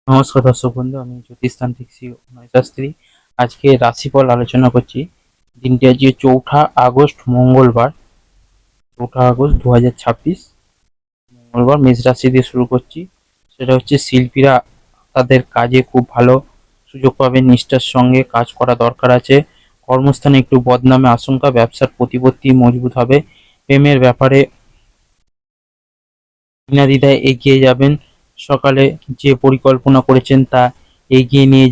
নমস্কার দর্শক বন্ধু, আমি জ্যোতিষতান্ত্রিক শ্রী অনয় শাস্ত্রী। আজকে রাশিফল আলোচনা করছি। দিনটি আজকে 4ঠা আগস্ট, মঙ্গলবার। 4ঠা আগস্ট 2026 মঙ্গলবার। মেষ রাশি দিয়ে শুরু করছি। সেটা হচ্ছে শিল্পীরা তাদের কাজে খুব ভালো সুযোগ পাবে, নিষ্ঠার সঙ্গে কাজ করা দরকার আছে। কর্মস্থানে একটু বদনামে আশঙ্কা, ব্যবসার প্রতিপত্তি মজবুত হবে। প্রেমের ব্যাপারে বিনা দ্বিধায় এগিয়ে যাবেন। সকালে যে পরিকল্পনা করেছেন তা এগিয়ে নিয়ে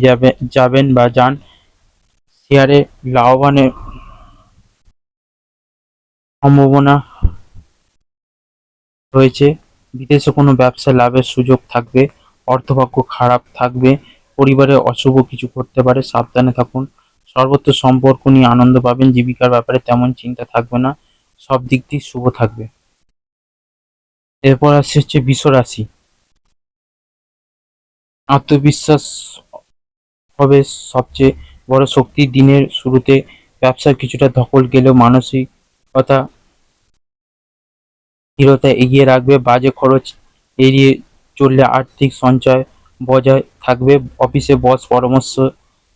যাবেন বা যান। শেয়ারে লাভবানের সম্ভাবনা রয়েছে। বিদেশে কোনো ব্যবসায় লাভের সুযোগ থাকবে। অর্থভাগ্য খারাপ থাকবে। পরিবারে অশুভ কিছু ঘটতে পারে, সাবধানে থাকুন। সর্বত্র সম্পর্ক নিয়ে আনন্দ পাবেন। জীবিকার ব্যাপারে তেমন চিন্তা থাকবে না, সব দিক দিয়ে শুভ থাকবে। এরপর আসছে হচ্ছে বৃষ রাশি। আত্মবিশ্বাস হবে সবচেয়ে বড় শক্তি। দিনের শুরুতে ব্যবসার কিছুটা ধকল গেলেও মানসিকতা স্থিরতা এগিয়ে রাখবে। বাজে খরচ এড়িয়ে চললে আর্থিক সঞ্চয় বজায় থাকবে। অফিসে বস পরামর্শ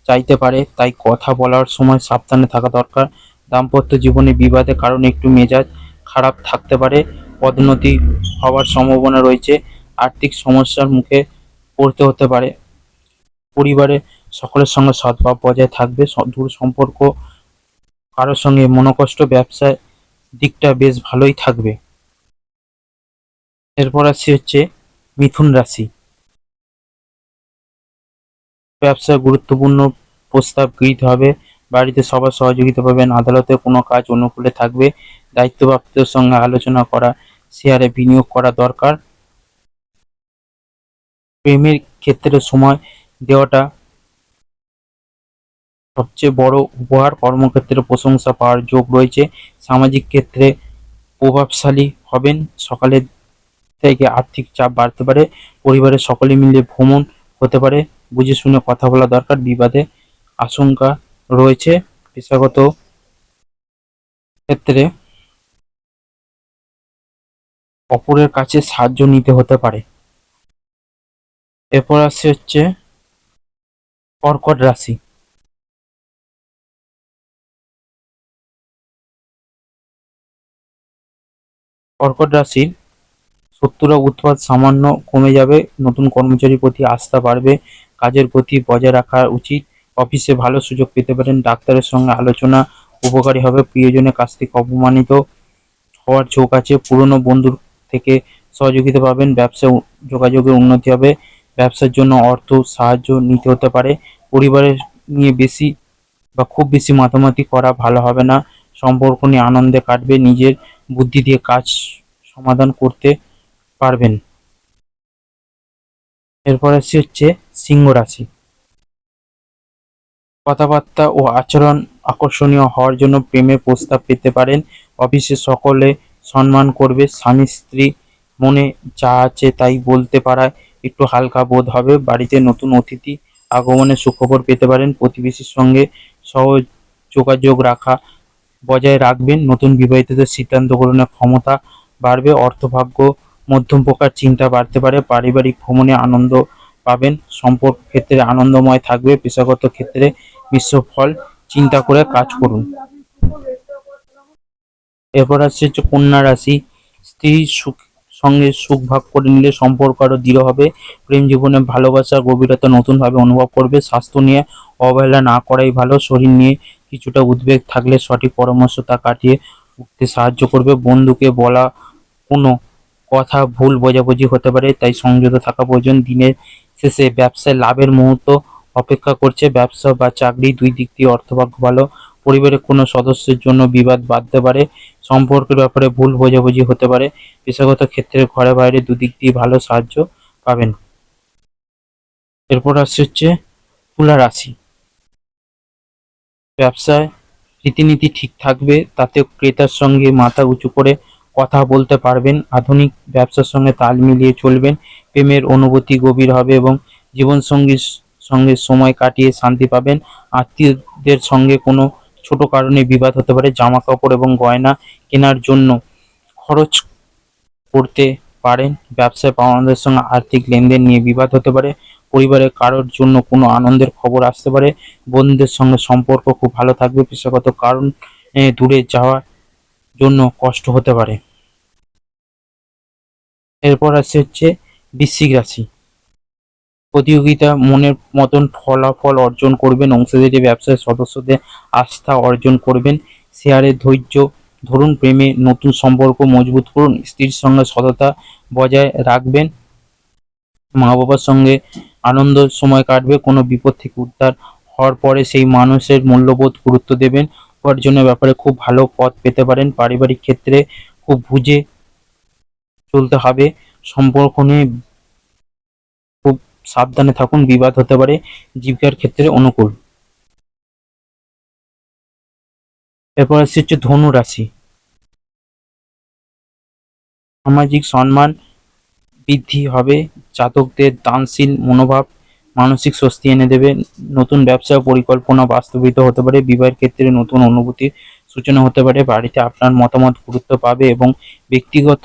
চাইতে পারে, তাই কথা বলার সময় সাবধানে থাকা দরকার। দাম্পত্য জীবনে বিবাদের কারণে একটু মেজাজ খারাপ থাকতে পারে। পদোন্নতি হওয়ার সম্ভাবনা রয়েছে। আর্থিক সমস্যার মুখে পড়তে হতে পারে। পরিবারে সকলের সঙ্গে সদ্ভাব বজায় থাকবে। দূর সম্পর্ক কারোর সঙ্গে মনোকষ্ট, ব্যবসায় দিকটা বেশ ভালোই থাকবে। এরপর আসছে হচ্ছে মিথুন রাশি। ব্যবসায় গুরুত্বপূর্ণ প্রস্তাব গৃহীত হবে। বাড়িতে সবার সহযোগিতা পাবেন। আদালতে কোনো কাজ অনুকূলে থাকবে। দায়িত্বপ্রাপ্তদের সঙ্গে আলোচনা করা, শেয়ারে বিনিয়োগ করা দরকার। প্রেমের ক্ষেত্রে সময় দেওয়াটা সবচেয়ে বড় উপহার। কর্মক্ষেত্রে প্রশংসা পাওয়ার যোগ রয়েছে। সামাজিক ক্ষেত্রে প্রভাবশালী হবেন। সকালের থেকে আর্থিক চাপ বাড়তে পারে। পরিবারের সকলে মিলে ভ্রমণ হতে পারে। বুঝে শুনে কথা বলা দরকার। বিবাদে আশঙ্কা রয়েছে। পেশাগত ক্ষেত্রে অপরের কাছে সাহায্য নিতে হতে পারে। এরপর আসছে হচ্ছে কর্কট রাশি। কর্কট রাশির শত্রুরা উৎপাত সামান্য কমে যাবে। নতুন কর্মচারীর প্রতি আস্থা বাড়বে। কাজের গতি বজায় রাখা উচিত। অফিসে ভালো সুযোগ পেতে পারেন। ডাক্তারের সঙ্গে আলোচনা উপকারী হবে। প্রিয়জনের কাছ থেকে অপমানিত হওয়ার ঝোঁক আছে। পুরনো বন্ধুর থেকে সহযোগিতা পাবেন। ব্যবসায় যোগাযোগের উন্নতি হবে। ব্যবসার জন্য অর্থ সাহায্য নিতে হতে পারে। পরিবারের নিয়ে বেশি বা খুব বেশি মাতামাতি করা ভালো হবে না। সম্পর্ক নিয়ে আনন্দে কাটবে। নিজের বুদ্ধি দিয়ে কাজ সমাধান করতে পারবেন। এরপর আসছে হচ্ছে সিংহ রাশি। কথাবার্তা ও আচরণ আকর্ষণীয় হওয়ার জন্য প্রেমের প্রস্তাব পেতে পারেন। অফিসে সকলে সম্মান করবে। স্বামী স্ত্রী মনে যা আছে তাই বলতে পারায় একটু হালকা বোধ হবে। বাড়িতে নতুন অতিথি আগমনের সুখবর পেতে পারেন। প্রতিবেশীর সঙ্গে সহজ যোগাযোগ রাখা বজায় রাখবেন। নতুন বিবাহিতদের সিদ্ধান্ত গ্রহণের ক্ষমতা বাড়বে। অর্থভাগ্য মধ্যম প্রকার চিন্তা বাড়তে পারে। পারিবারিক ভ্রমণে আনন্দ পাবেন। সম্পর্ক ক্ষেত্রে আনন্দময় থাকবে। পেশাগত ক্ষেত্রে মিশ্র ফল চিন্তা করে কাজ করুন। এরপর আসছে হচ্ছে কন্যা রাশি। স্ত্রীর সঙ্গে সুখ ভাগ করে নিলে সম্পর্ক আরো দৃঢ় হবে। প্রেম জীবনে ভালোবাসার গভীরতা নতুন ভাবে অনুভব করবে। স্বাস্থ্য নিয়ে অবহেলা না করাই ভালো। শরীর নিয়ে কিছুটা উদ্বেগ থাকলে সঠিক পরামর্শ তা কাটিয়ে উঠতে সাহায্য করবে। বন্ধুকে বলা কোনো কথা ভুল বোঝাবুঝি হতে পারে, তাই সংযত থাকা প্রয়োজন। দিনের শেষে ব্যবসায় লাভের মুহূর্ত অপেক্ষা করছে। ব্যবসা বা চাকরি দুই দিক দিয়ে অর্থভাগ্য ভালো। পরিবারের কোনো সদস্যের জন্য বিবাদ বাধতে পারে। সম্পর্কের ব্যাপারে ভুল বোঝাবুঝি হতে পারে। পেশাগত ক্ষেত্রে ঘরে বাইরে দুদিক দিয়ে ভালো সাহায্য পাবেন। এরপর আসছে হচ্ছে তুলা রাশি। ব্যবসায় রীতিনীতি ঠিক থাকবে, তাতে ক্রেতার সঙ্গে মাথা উঁচু করে কথা বলতে পারবেন। আধুনিক ব্যবসার সঙ্গে তাল মিলিয়ে চলবেন। প্রেমের অনুভূতি গভীর হবে এবং জীবনসঙ্গীর সঙ্গে সময় কাটিয়ে শান্তি পাবেন। আত্মীয়দের সঙ্গে কোনো ছোট কারণে বিবাদ হতে পারে। জামা কাপড় এবং গয়না কেনার জন্য খরচ করতে পারেন। ব্যবসায় পাওনাদারের সঙ্গে আর্থিক লেনদেন নিয়ে বিবাদ হতে পারে। পরিবারের কারোর জন্য কোনো আনন্দের খবর আসতে পারে। বন্ধুদের সঙ্গে সম্পর্ক খুব ভালো থাকবে। পেশাগত কারণ দূরে যাওয়ার জন্য কষ্ট হতে পারে। এরপর হচ্ছে বৃশ্চিক রাশি। প্রতিযোগিতা মনের মতন ফলাফল অর্জন করবেন। অংশীদারি ব্যবসায় সদস্যদের আস্থা অর্জন করবেন। শেয়ারে ধৈর্য ধরুন। প্রেমে নতুন সম্পর্ক মজবুত করুন। স্ত্রীর সঙ্গে সততা বজায় রাখবেন। মা বাবার সঙ্গে আনন্দ সময় কাটবে। কোনো বিপদ থেকে উদ্ধার হওয়ার পরে সেই মানুষের মূল্যবোধ গুরুত্ব দেবেন। উপার্জনের ব্যাপারে খুব ভালো পথ পেতে পারেন। পারিবারিক ক্ষেত্রে খুব বুঝে চলতে হবে। সম্পর্ক নিয়ে খুব সাবধানে থাকুন, বিবাদ হতে পারে। জীবিকার ক্ষেত্রে অনুকূল। এরপর হচ্ছে ধনু রাশি। সামাজিক সম্মান বৃদ্ধি হবে। জাতকদের দানশীল মনোভাব মানসিক স্বস্তি এনে দেবে। নতুন ব্যবসা পরিকল্পনা বাস্তবিত হতে পারে। বিবাহের ক্ষেত্রে নতুন অনুভূতির সূচনা হতে পারে। বাড়িতে আপনার মতামত গুরুত্ব পাবে এবং ব্যক্তিগত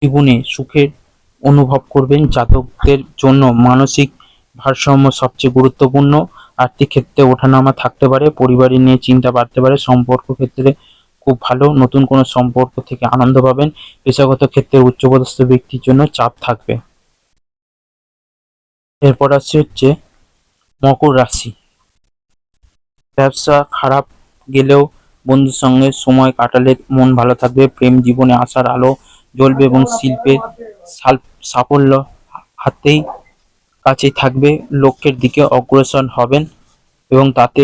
জীবনে সুখের অনুভব করবেন। জাতকদের জন্য মানসিক ভারসাম্য সবচেয়ে গুরুত্বপূর্ণ। আর্থিক ক্ষেত্রে ওঠানামা থাকতে পারে। পরিবার নিয়ে চিন্তা বাড়তে পারে। সম্পর্ক ক্ষেত্রে খুব ভালো। নতুন কোনো সম্পর্ক থেকে আনন্দ পাবেন। পেশাগত ক্ষেত্রে উচ্চপদস্থ ব্যক্তির জন্য চাপ থাকবে। এরপর হচ্ছে মকর রাশি। ব্যবসা খারাপ গেলেও বন্ধুর সঙ্গে সময় কাটালে মন ভালো থাকবে। প্রেম জীবনে আসার আলো জ্বলবে এবং শিল্পের সাফল্য হাতেই কাছেই থাকবে। লক্ষ্যের দিকে অগ্রসর হবেন এবং তাতে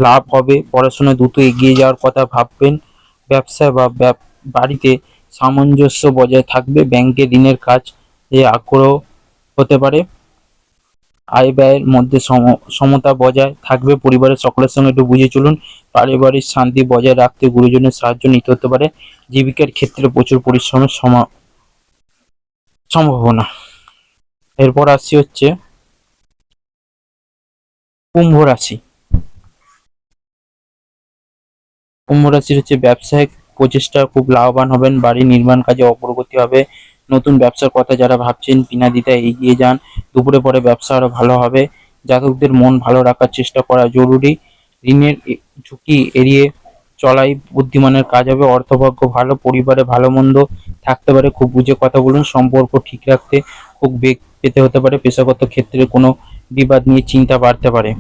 লাভ হবে। পড়াশোনায় দ্রুত এগিয়ে যাওয়ার কথা ভাববেন। ব্যবসায় বা বাড়িতে সামঞ্জস্য বজায় থাকবে। ব্যাংকে ঋণের কাজ আগ্রহ হতে পারে। আয় ব্যয়ের মধ্যে সমতা বজায় থাকবে। পরিবারের সকলের সঙ্গে একটু বুঝে চলুন। পারিবারিক শান্তি বজায় রাখতে গুরুজনের সাহায্য নিতে হতে পারে। জীবিকার ক্ষেত্রে প্রচুর পরিশ্রমের সম্ভাবনা। এরপর হচ্ছে কুম্ভ রাশি। কুম্ভ রাশির হচ্ছে ব্যবসায়িক প্রচেষ্টা খুব লাভবান হবেন। বাড়ি নির্মাণ কাজে অগ্রগতি হবে। নতুন ব্যবসার কথা যারা ভাবছেন বিনা দ্বিধায় এগিয়ে যান। দুপুরে পরে ব্যবসা আরো ভালো হবে। জাতকদের মন ভালো রাখার চেষ্টা করা জরুরি। ঋণের ঝুঁকি এড়িয়ে চলাই বুদ্ধিমানের কাজ হবে। অর্থভাগ্য ভালো। পরিবারে ভালো মন্দ থাকতে পারে। খুব বুঝে কথা বলুন। সম্পর্ক ঠিক রাখতে খুব বেগ পেতে হতে পারে। পেশাগত ক্ষেত্রে কোনো বিবাদ নিয়ে চিন্তা বাড়তে পারে।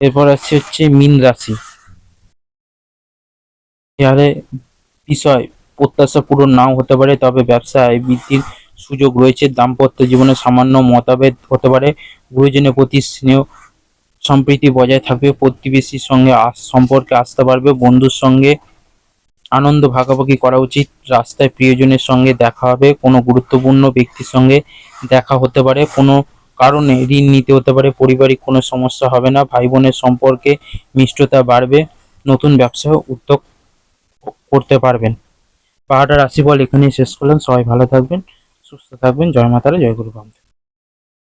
এরপর হচ্ছে মীন রাশি। শেয়ারে বিষয় প্রত্যাশা পূরণ নাও হতে পারে, তবে ব্যবসায় আয় বৃদ্ধির সুযোগ রয়েছে। দাম্পত্য জীবনে সামান্য মতভেদ হতে পারে। গুরুজনের প্রতি স্নেহ সম্প্রীতি বজায় থাকবে। প্রতিবেশীর সঙ্গে সম্পর্কে আস্থা বাড়বে। বন্ধুর সঙ্গে আনন্দ ভাগাভাগি করা উচিত। রাস্তায় প্রিয়জনের সঙ্গে দেখা হবে। কোনো গুরুত্বপূর্ণ ব্যক্তির সঙ্গে দেখা হতে পারে। কোনো কারণে ঋণ নিতে হতে পারে। পারিবারিক কোনো সমস্যা হবে না। ভাই বোনের সম্পর্কে মিষ্টতা বাড়বে। নতুন ব্যবসা উদ্যোগ করতে পারবেন। 12টা রাশিফল এখানেই শেষ করলাম। সবাই ভালো থাকবেন, সুস্থ থাকবেন। জয় মাতারা, জয় গুরু বামদেব।